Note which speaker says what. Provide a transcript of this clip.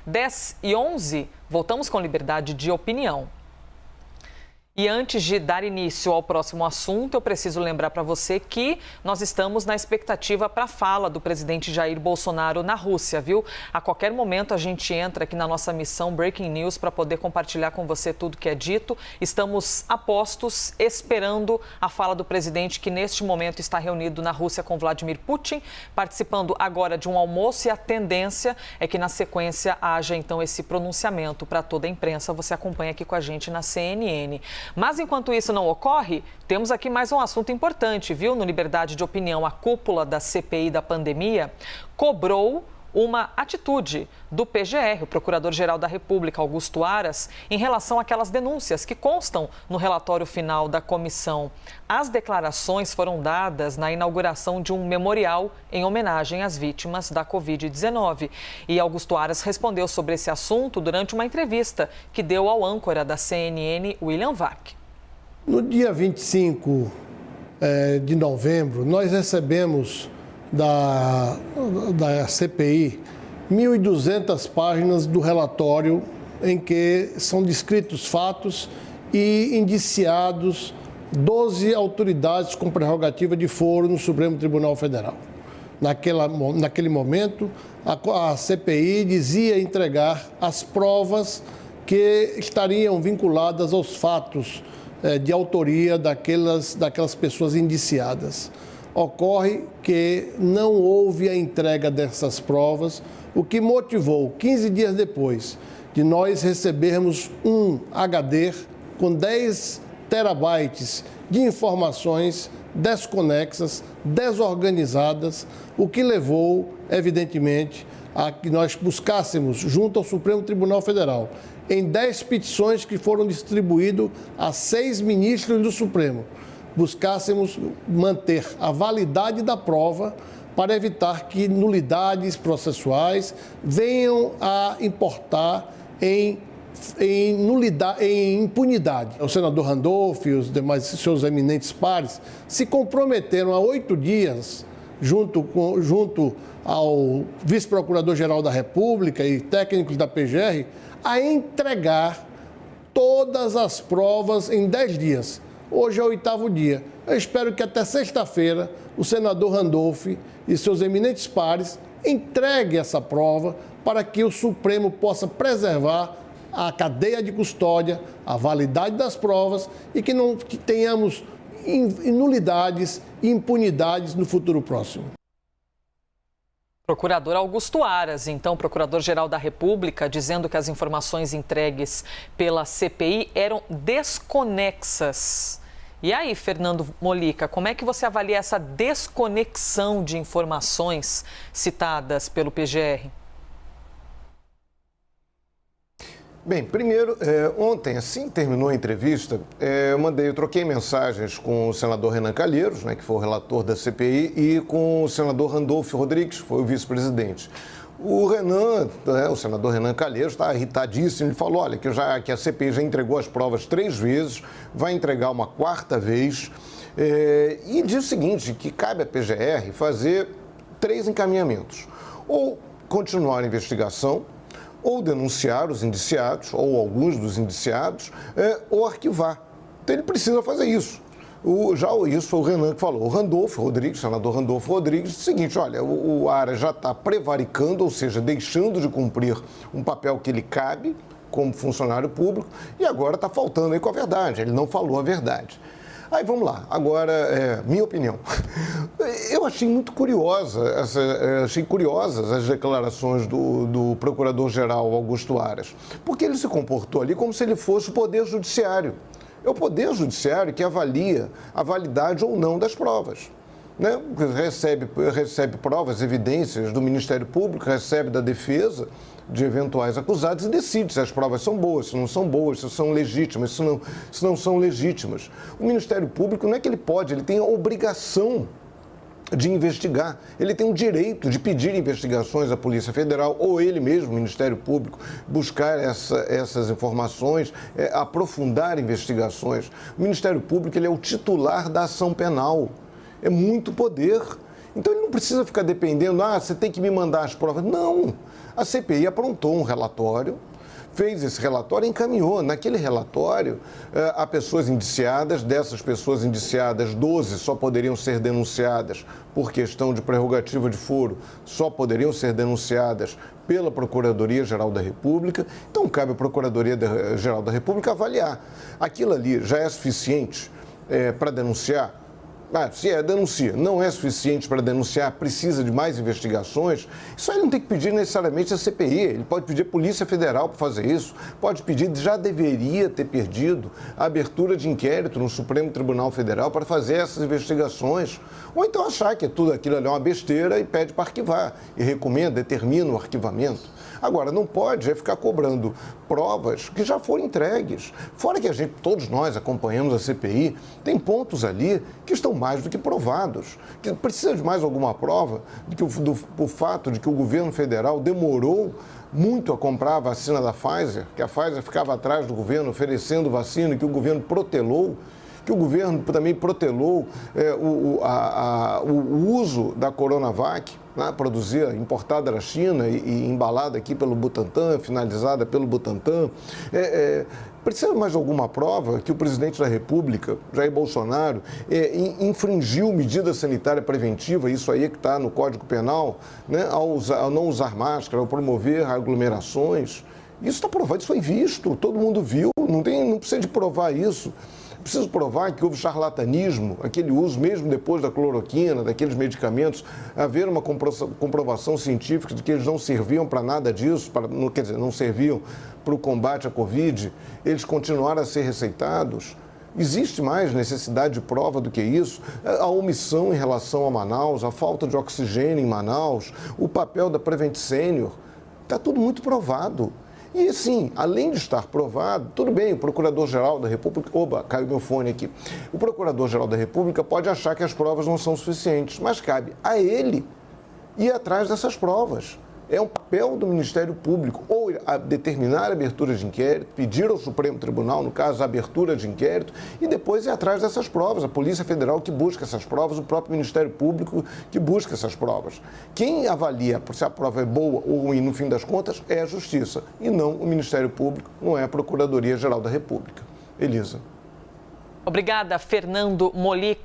Speaker 1: 10h11, voltamos com liberdade de opinião. E antes de dar início ao próximo assunto, eu preciso lembrar para você que nós estamos na expectativa para a fala do presidente Jair Bolsonaro na Rússia, viu? A qualquer momento a gente entra aqui na nossa missão Breaking News para poder compartilhar com você tudo que é dito. Estamos a postos, esperando a fala do presidente que neste momento está reunido na Rússia com Vladimir Putin, participando agora de um almoço, e a tendência é que na sequência haja então esse pronunciamento para toda a imprensa. Você acompanha aqui com a gente na CNN. Mas enquanto isso não ocorre, temos aqui mais um assunto importante, viu? No Liberdade de Opinião, a cúpula da CPI da pandemia cobrou uma atitude do PGR, o Procurador-Geral da República, Augusto Aras, em relação àquelas denúncias que constam no relatório final da comissão. As declarações foram dadas na inauguração de um memorial em homenagem às vítimas da Covid-19. E Augusto Aras respondeu sobre esse assunto durante uma entrevista que deu ao âncora da CNN, William Vac.
Speaker 2: No dia 25 de novembro, nós recebemos da CPI 1.200 páginas do relatório em que são descritos fatos e indiciados 12 autoridades com prerrogativa de foro no Supremo Tribunal Federal. Naquele momento, a CPI dizia entregar as provas que estariam vinculadas aos fatos de autoria daquelas pessoas indiciadas. Ocorre que não houve a entrega dessas provas, o que motivou, 15 dias depois, de nós recebermos um HD com 10 terabytes de informações desconexas, desorganizadas, o que levou, evidentemente, a que nós buscássemos, junto ao Supremo Tribunal Federal, em 10 petições que foram distribuídas a 6 ministros do Supremo, buscássemos manter a validade da prova para evitar que nulidades processuais venham a importar em impunidade. O senador Randolph e os demais seus eminentes pares se comprometeram há 8 dias, junto ao vice-procurador-geral da República e técnicos da PGR, a entregar todas as provas em 10 dias. Hoje é o 8º dia. Eu espero que até sexta-feira o senador Randolph e seus eminentes pares entreguem essa prova para que o Supremo possa preservar a cadeia de custódia, a validade das provas e que não tenhamos nulidades e impunidades no futuro próximo.
Speaker 1: Procurador Augusto Aras, então, Procurador-Geral da República, dizendo que as informações entregues pela CPI eram desconexas. E aí, Fernando Molica, como é que você avalia essa desconexão de informações citadas pelo PGR?
Speaker 3: Bem, primeiro, ontem, assim que terminou a entrevista, eu troquei mensagens com o senador Renan Calheiros, que foi o relator da CPI, e com o senador Randolph Rodrigues, que foi o vice-presidente. O senador Renan Calheiros está irritadíssimo, ele falou, olha, que a CPI já entregou as provas 3 vezes, vai entregar uma 4ª vez, e diz o seguinte, que cabe à PGR fazer 3 encaminhamentos, ou continuar a investigação, ou denunciar os indiciados, ou alguns dos indiciados, ou arquivar. Então ele precisa fazer isso. Isso foi o Renan que falou. O Randolph Rodrigues, senador Randolph Rodrigues, disse o seguinte, olha, o Aras já está prevaricando, ou seja, deixando de cumprir um papel que lhe cabe como funcionário público, e agora está faltando aí com a verdade, ele não falou a verdade. Aí vamos lá, agora, minha opinião. Eu achei muito curiosas as declarações do Procurador-Geral Augusto Aras, porque ele se comportou ali como se ele fosse o Poder Judiciário. É o Poder Judiciário que avalia a validade ou não das provas. Recebe provas, evidências do Ministério Público, recebe da defesa de eventuais acusados e decide se as provas são boas, se não são boas, se são legítimas, se não são legítimas. O Ministério Público não é que ele pode, ele tem a obrigação de investigar. Ele tem o direito de pedir investigações à Polícia Federal ou ele mesmo, o Ministério Público, buscar essas informações, aprofundar investigações. O Ministério Público ele é o titular da ação penal. É muito poder. Então ele não precisa ficar dependendo, você tem que me mandar as provas. Não. A CPI aprontou um relatório, fez esse relatório e encaminhou. Naquele relatório, há pessoas indiciadas, dessas pessoas indiciadas, 12 só poderiam ser denunciadas por questão de prerrogativa de foro, só poderiam ser denunciadas pela Procuradoria-Geral da República. Então, cabe à Procuradoria-Geral da República avaliar. Aquilo ali já é suficiente para denunciar? Se denuncia, não é suficiente para denunciar, precisa de mais investigações, isso aí não tem que pedir necessariamente a CPI, ele pode pedir a Polícia Federal para fazer isso, pode pedir, já deveria ter pedido a abertura de inquérito no Supremo Tribunal Federal para fazer essas investigações, ou então achar que tudo aquilo ali é uma besteira e pede para arquivar, e recomenda, determina o arquivamento. Agora, não pode ficar cobrando provas que já foram entregues. Fora que todos nós acompanhamos a CPI, tem pontos ali que estão mais do que provados. Que precisa de mais alguma prova do fato de que o governo federal demorou muito a comprar a vacina da Pfizer, que a Pfizer ficava atrás do governo oferecendo vacina, que o governo protelou, que o governo também protelou o uso da Coronavac, produzida, importada da China e embalada aqui pelo Butantan, finalizada pelo Butantan. Precisa de mais alguma prova que o presidente da República, Jair Bolsonaro, infringiu medida sanitária preventiva, isso aí que está no Código Penal, né, ao não usar máscara, ao promover aglomerações. Isso está provado, isso foi visto, todo mundo viu, não precisa de provar isso. Preciso provar que houve charlatanismo, aquele uso mesmo depois da cloroquina, daqueles medicamentos, haver uma comprovação científica de que eles não serviam para nada disso, quer dizer, não serviam para o combate à Covid, eles continuaram a ser receitados. Existe mais necessidade de prova do que isso? A omissão em relação a Manaus, a falta de oxigênio em Manaus, o papel da Prevent Senior, está tudo muito provado. E, assim, além de estar provado, tudo bem, o Procurador-Geral da República... Oba, caiu meu fone aqui. O Procurador-Geral da República pode achar que as provas não são suficientes, mas cabe a ele ir atrás dessas provas. É um papel do Ministério Público, ou determinar a abertura de inquérito, pedir ao Supremo Tribunal, no caso, a abertura de inquérito, e depois ir atrás dessas provas. A Polícia Federal que busca essas provas, o próprio Ministério Público que busca essas provas. Quem avalia se a prova é boa ou ruim, no fim das contas, é a Justiça, e não o Ministério Público, não é a Procuradoria-Geral da República. Elisa.
Speaker 1: Obrigada, Fernando Molic.